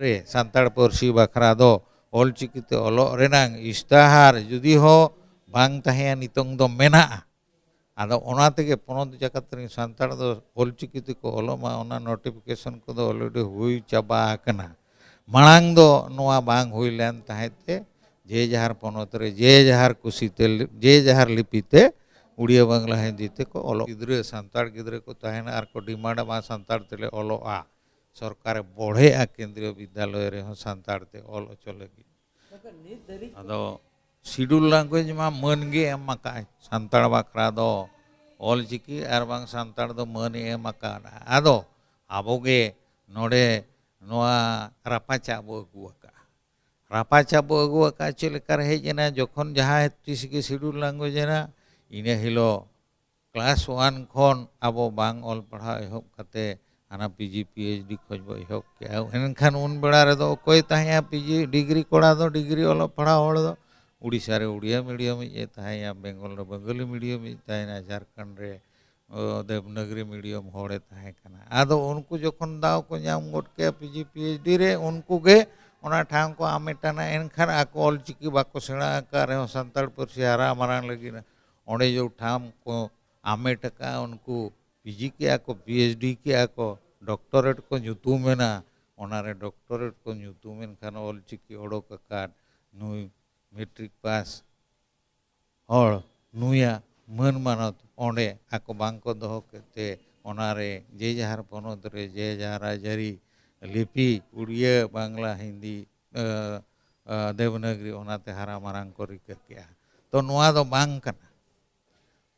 रे सानताड़ पारसी बाखरा दो ऑलचिकीते ऑलोग रेनांग इस्ताहार जुदी हो बांग तहेया नितोंग दो मेना आदो ओना तेगे पोनोत जाकत रे सानताड़ दो ऑलचिकीते को ऑलोमा ओना नोटिफिकेशन को दो ऑलरेडी हुई चाबा आकना मांग दो नोआ बांग हुई लेन ताहेते जे जहार पोनोत रे जे जहार कुसीते जे जहार लिपिते उड़िया बांग्ला हिंदी ते को ऑलो गिद्रे सानताड़ गिद्रे को ताहेना आर को डिमांड मा सानताड़ तेले ऑलोआ सरकार बढ़े केंद्रीय विद्यालय रे सानताड़ ते ऑल होचो लगी आदो शिड्यूल लैंग्वेज मा मन गे एम माकाय सानताड़ बाखरा दो ऑलचिकी आर बांग सानताड़ दो मन एम माकाना आदो आबोगे नोडे नोआ रापाचा बो अगुआका रापाचा बो अगुआका चेलेकार हेजना जखन जहाँ तीस के शिड्यूल लैंग्वेज ना इने हिलो क्लास 1 खन आबो बांग ऑल पढ़ा एहब कते आना पीजी पीएचडी खोज बो एहब के एनखान उन बेड़ा रे दो कोई ताहेया पीजी डिग्री कोड़ा दो डिग्री ऑल पढ़ा होड़ दो उड़ीसा रे उड़िया मीडियम ए ताहेया बेंगल रे बंगाली मीडियम ए ताहेना झारखंड रे देवनागरी मीडियम होड़े ताहे कना आदो उनको जखन दाव को नाम गोट के पीजी पीएचडी रे उनको गे ओना ठाम को आमेटाना एनखान आको ऑलचिकी बाको सेणा का रे सानताड़ पारसी हारा मारांग लगी ओंडे जो ठाम को आमेटका उनको पीजी के आको पीएचडी के आको डॉक्टरेट को ᱧᱩᱛᱩᱢᱮᱱᱟ ओनारे डॉक्टरेट को ᱧᱩᱛᱩᱢᱮᱱ खान ऑलचिकी ओडोक आकाद नुई मैट्रिक पास हर नुया मन मानत ओंडे आको बांग को दोहो केते ओनारे जे जहार पोनोत रे जे जहार राजरी लिपि उड़िया बांग्ला हिंदी देवनागरी ओनाते हारा मारांग को रिका किया तो नोआ दो बांग कना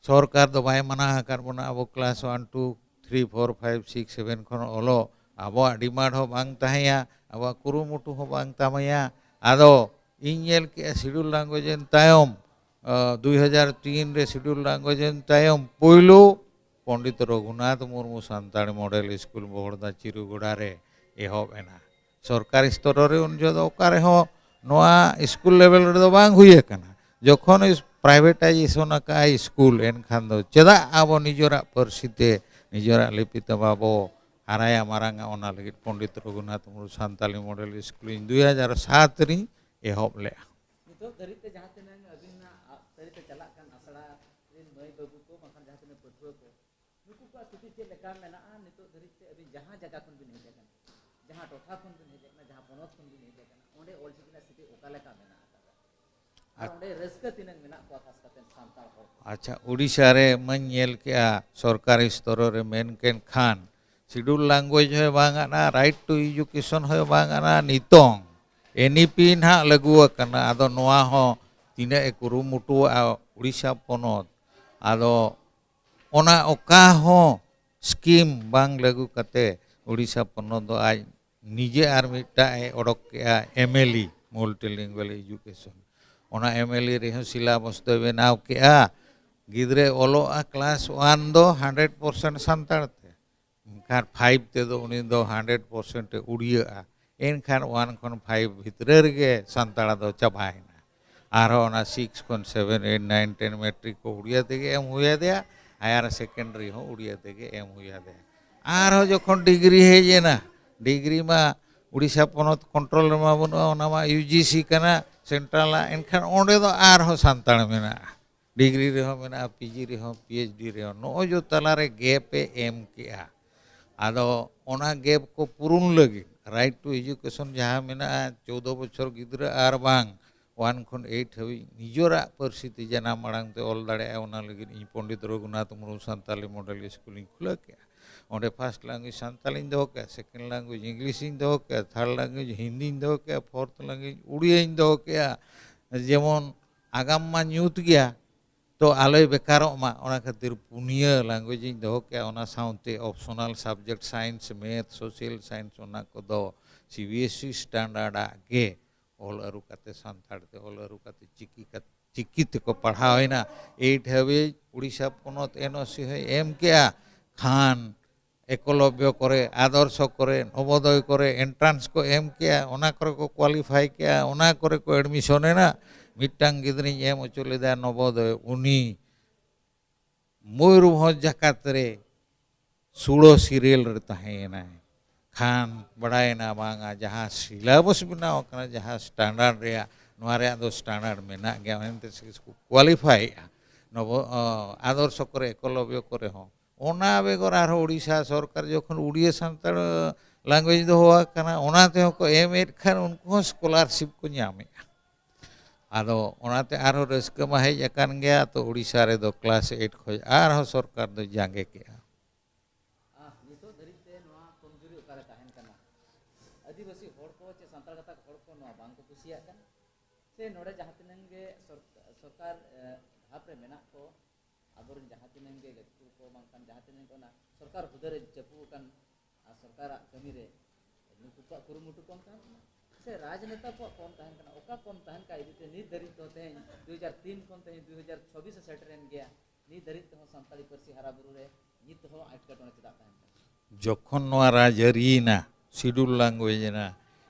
सरकार दो बाय मना हकार बना अब क्लास 1 2 3 4 5 6 7 खन ओलो अब डिमांड हो बांग ताहेया अब कुरुमुटु हो बांग तामया आदो इनजेल के शिड्यूल लैंग्वेज तायम 2003 रे schedule language तायम पोइलो Pandit Raghunath Murmu सानताड़ी model school बहड़दा चिरुगुड़ा रे एहब एना सरकारी स्तर रे उन जो ओकारे हो नोआ स्कूल लेवल रे दो बांग हुई कना जखन प्राइवेटाइजेशन का स्कूल एनखान दो चेदा अब निजरा पारसीते निजरा लिपिते बाबो हाराया मारांगा ओना लगित पंडित रघुनाथ मुर्मू सानताली मॉडल स्कूल 2007 री एहब ले नितो दरिते जहां तने अबिना दरिते चला कान आसड़ा रिन मई बाबू को मखान जहां तने पठुआ को नुकु को स्थिति चे लेका मेना नितो दरिते अबि जहां जगह खन बिन हेजे कान जहां टोठा खन बिन हेजे कान जहां पोनोत खन बिन हेजे कान ओंडे ऑलचिकी स्थिति ओका लेका मेना अच्छा उड़ीसा रे मन नेल के सरकारी स्तर रे मेन केन खान शिड्यूल लैंग्वेज है बांगाना राइट टू एजुकेशन है बांगाना नितोंग एनईपी ना लागू करना आदो नोआ हो तिने कुरुमुटु उड़ीसा पोनोत आदो ओना ओका हो स्कीम बांग लागू कते उड़ीसा पोनोत दो आज निजे आर मिटा ओडक के एमएलई मल्टीलिंगुअल एजुकेशन ओना एमएलई रे सिलेबस दो बनाव के गिद्रे ओलो क्लास 1 दो 100% सानताड़ ते खान 5 ते दो उनी दो 100% उड़िया एनखान 1 खन 5 भितरे रे सानताड़ दो चाबायना आरो ओना 6 खन 7 8 9 10 मैट्रिक को उड़िया तेगे एम हुया दे हायर सेकेंडरी हो उड़िया तेगे एम हुया दे आरो जखन डिग्री हेजेना डिग्री मा उड़ीसा पोनोत कंट्रोल मा बनुआ ओना मा यूजीसी कना सेंट्रल एनखान ओंडे दो आर हो सानताड़ मेना डिग्री रे हो मेना पीजी रे हो पीएचडी रे हो नो जो तला रे गैप एम किया आदो ओना गैप को पूरण लगी राइट टू एजुकेशन जहाँ मेना 14 बछर गिद्रा आर बांग 1 खन 8 हबी निजरा पारसीते जाना मांग ते ऑल दाड़े ओना लगी पंडित रघुनाथ मुर्मू सानताली मॉडल स्कूल खुला के ओंडे फर्स्ट लैंग्वेज सानताली दो के सेकेंड लैंग्वेज इंग्लिश दो के थर्ड लैंग्वेज हिंदी दो के फोर्थ लैंग्वेज उड़िया दो के जेमन आगाम मा ᱧᱩᱛ गया तो आलोय बेकारो मा ओना खातिर पुनिया लैंग्वेज दो के ओना साउते optional subject science math social science ओना को दो सीबीएसई स्टैंडर्ड आगे ऑल अरु काते सानताड़ ते ऑल अरु काते चिकी ते को पढ़ावेना 8 हबे उड़ीसा पोनोत एनओसी है एम के खान एकलव्य करे आदर्श करे नवोदय करे एंट्रांस को एम किया ओना करे को क्वालिफाई किया ओना करे को एडमिशन है ना मिट्टांग गिद्री एम होचो लेदा नवोदय उनी मयूरभंज जाकात रे सुड़ो सीरियल रे ताहेना खान बड़ायना बांगा जहाँ सिलेबस बनाव कना जहाँ स्टैंडर्ड रे नोआ रे दो स्टैंडर्ड मेना गया एनते इसको क्वालिफाई नव आदर्श करे एकलव्य करे हो ओना बेगर आर ओडिशा सरकार जखन उड़िया सानताड़ लैंग्वेज दो हुआ कना ओनाते हो को एमएड खान उनको स्कॉलरशिप को ᱧᱟᱢᱮ आदो ओनाते आरो रस्का मा हेज अकान गया तो उड़ीसा रे दो क्लास 8 खोज आर सरकार दो जांगे के नितो धरिते नोआ कमजोरी उकारे ताहेन कना आदिवासी हड़ को चे संताल कथा हड़ को नोआ बांग को कुसिया कन से नोडे जहां तिनंग गे सरकार भाप रे मेना को आबोरन जहां तिनंग गे गतु को बांगकान जहां तिनंग को ना सरकार हुदरे चपु कन सरकार कमी रे नुकु को कुरुमुटु कम ताहेन से राजनेता को कम ताहेन कना ओका कम ताहेन का इदिते नि दरित होते हैं 2003 कोन ते 2026 से सेटरेन गया नि दरित हो संताली परसी हारा बुरु रे नित हो आटकटोने चदा ताहेन जखन नोआ राजरीना शिड्यूल लैंग्वेज ना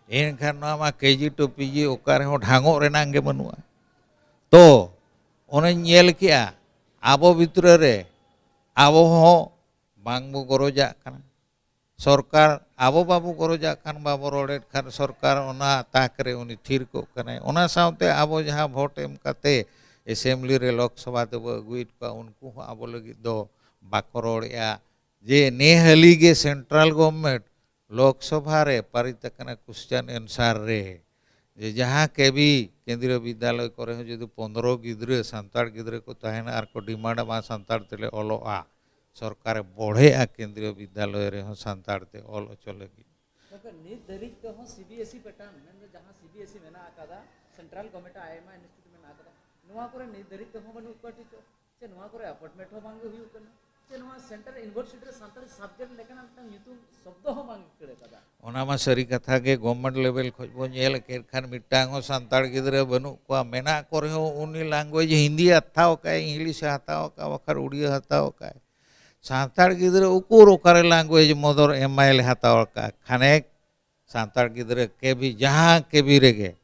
एनखान नोआ मा केजी टू पीजी ओकारे हो ढांगो रेनांग गे बनुआ तो ओने नेल केआ आबो भितर रे आबो हो बांगबो गरजा कना सरकार आबो बाबू गरजा खान बाबो रोडेट खान सरकार ओना ताकरे उनी थिर को कने ओना साउते आबो जहां भोट एम काते असेंबली रे लोकसभा ते अगुइट का उनको आबो लगी दो बाको रोड़या जे नेहली गे सेंट्रल गवर्नमेंट लोकसभा रे पारित कना क्वेश्चन आंसर रे जे जहां के भी केंद्रीय विद्यालय करे हो जदि 15 गिद्रे संताड़ गिद्रे को ताहेना आर को डिमांड मा संताड़ तेले ओलोआ सरकार बढ़े केंद्रीय विद्यालय रे हो संताड़ ते ओल चलेगी तो नित दरित तो हो सीबीएसई पैटर्न में जहां सीबीएसई मेना आकादा सेंट्रल गवर्नमेंट आईएमए इंस्टीट्यूट मेना आकादा नुआ करे नित दरित हो बनु पाटी चे नुआ करे अपार्टमेंट हो बांगे हुयु कना चे नुआ सेंट्रल यूनिवर्सिटी रे संताड़ सब्जेक्ट लेकना न्यूतुम शब्द हो बांगे करे कदा ओना मा सरी कथा के गवर्नमेंट लेवल खोज बो नेल के खान मिटांग हो संताड़ गिद्रे बनु को मेना करे हो उनी लैंग्वेज हिंदी हताओ का इंग्लिश हताओ का वखर उड़िया हताओ का सानताड़ गिद्रे उकुर ओकारे लैंग्वेज मदर एमआईएल हताओ का खाने सानताड़ गिद्रे के भी जहां के भी रेगे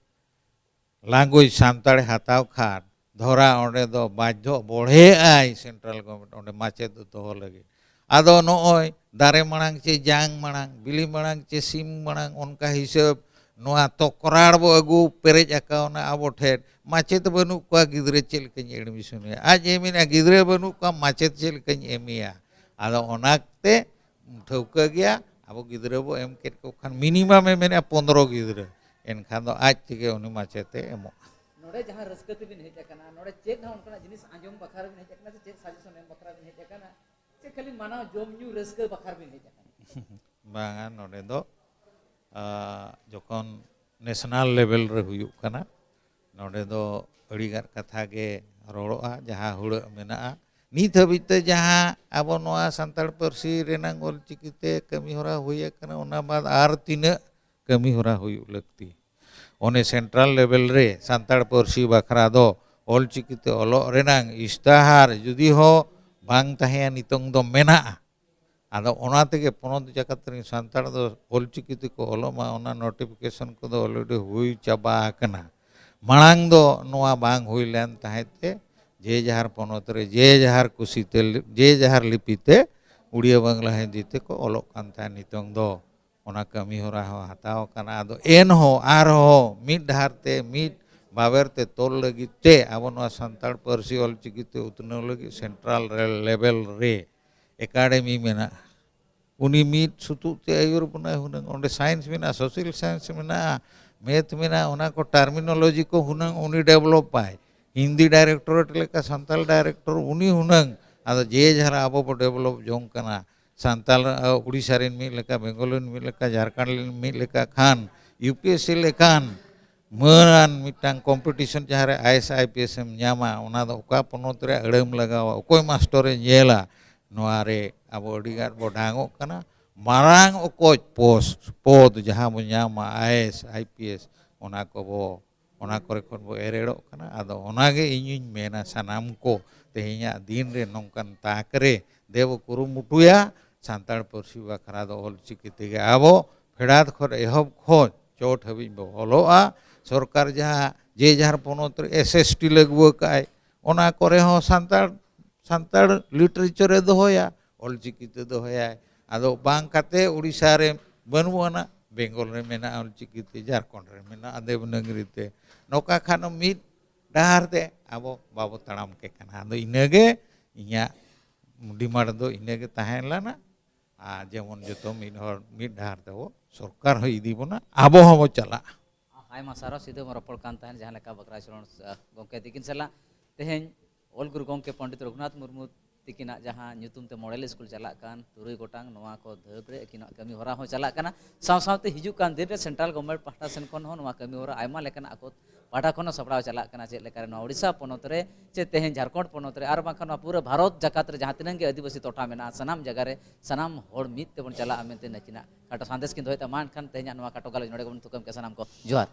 लैंग्वेज सानताड़ हताओ खान धरा ओंडे दो बाध्य बढ़े आई सेंट्रल गवर्नमेंट ओंडे माचे दो लगे आदो नोय दारे मांग चे जांग मांग बिली मांग चे सिम मांग उनका हिसाब नोआ तो कराड़ बो अगु पेरेज अकाउना आबो ठेर माचे तो बनु को गिद्रे चेल कኝ एडमिशन आज एमिना गिद्रे बनु को माचे चेल कኝ एमिया आदो ओनाते ठौका गया अब गिद्रे बो एम केट को खान मिनिमम मेने 15 गिद्रे एनखान दो आज तिगे उनी माचेते एमो नोडे जहां रस्कते बिन हेज कना नोडे चेक हा उनका जिनिस आंजम बखार बिन हेज कना चेक सजेशन एम बखार बिन हेज कना चे खाली माना जोम न्यू रस्क बखार बिन हेज कना बांगा नोडे दो जखन नेशनल लेवल रे हुयु कना नोडे दो अड़ीगार कथा गे रोड़ोआ जहां हुड़ मेना नित हबिते जहां अब नोआ संताड़ परसी रेनांग ऑलचिकीते कमी होरा हुय कना ओना बाद आर तिना कमी होरा हुयु लगती ओने सेंट्रल लेवल रे संताड़ परसी बखरा दो ऑलचिकीते ओलो रेनांग इस्ताहार जुदी हो बांग ताहेया नितोंग दो मेना आदो ओना तेगे पोनोत जगत रे संताड़ दो ऑलचिकीते को ओलोमा ओना नोटिफिकेशन को दो ऑलरेडी हुई चाबा कना मांग दो नोआ बांग हुई लेन ताहेते जे जहार पोनोत रे जे जहार कुसीते जे जहार लिपिते उड़िया बांग्ला हिंदीते को ओलोक कान ताहे नितोंग दो ओना कमी होरा हो हताओ कना आदो एन हो आर हो मिड धारते मिड बाबेरते तोल लगिते अब नोआ संताड़ परसी ऑलचिकीते उतनो लगी सेंट्रल लेवल रे एकाडेमी मेना उनी मिड सुतुते आयुर बना हुनंग ओंडे साइंस मेना सोशल साइंस मेना मैथ मेना ओना को टर्मिनोलॉजी को हुनंग उनी डेवलप पाए हिंदी डायरेक्टोरेट लेका संताल डायरेक्टर उनी हुनंग आदो जे जहारा अब बो डेवलप जोंग कना संताल उड़ीसा रेन मी लेका बेंगल रेन मी लेका झारखंड रेन मी लेका खान यूपीएससी लेकान मन मिटांग competition जहारे IAS IPS M Nyama ओना दो ओका पोनोत रे अड़म लगावा ओकोय मास्टर रे नेला नोआ रे अब अड़ीगार बो ढांगो कना मारांग ओकोय पोस्ट पद जहां बो न्यामा आईएएस आईपीएस ओना को बो ओना करे खन बो एरेड़ो कना आदो ओनागे इᱧिᱧ मेना सानाम को तेहिया दिन रे नोंकन ताकरे देव कुरुमुटुया सानताड़ परसी बखरा दो ऑलचिकी तेगे आबो फेड़ात खर एहब खोज चोट हबी बो ओलोआ सरकार जहां जे जहार पोनोत रे एसएसटी लगुआ काय ओना करे हो सानताड़ लिटरेचर रे दोहोया ऑलचिकी ते दोहोया आदो बांग काते उड़ीसा रे बनुआना बेंगल रे मेना ऑलचिकी ते झारखंड रे मेना देवनागरी ते नौका खान मिद डाहार ते आबो बाबो तड़ाम के कना आदो इनगे इया डिमांड दो इनगे ताहेन लाना आ जेमन जतो मिद डाहार ते वो सरकार हो इदी बोना आबो हबो चला आयमा सारा सीधे रपड़ कान तहन जहां लेका बकरा चरण गंके तिकिन सला तेहेन ओल गुरु गंके पंडित रघुनाथ मुर्मू तिकिना जहां ᱧᱩᱛᱩᱢ ते मॉडल स्कूल चला कान तुरुई गोटांग नोवा को धब रे किना कमी होरा हो चला काना साव सावते हिजु कान दिन रे सेंट्रल गवर्नमेंट पाहटा सेन कोन हो नोवा कमी होरा आयमा लेकना आको पाहटा कोन सपड़ाव चला काना चे लेका रे ओडिशा पोनत रे चे तेहेन झारखंड पोनत रे आर बाखन पूरा भारत जाकात रे जहां तिनंग के आदिवासी टोठा मेना सनाम जगह रे सनाम होड़ मित ते बन चला मेनते नचिना काटो संदेश किन होयता मान खान तेहना नोवा काटो गाल नोडे बन तुकम के सनाम को जोहार।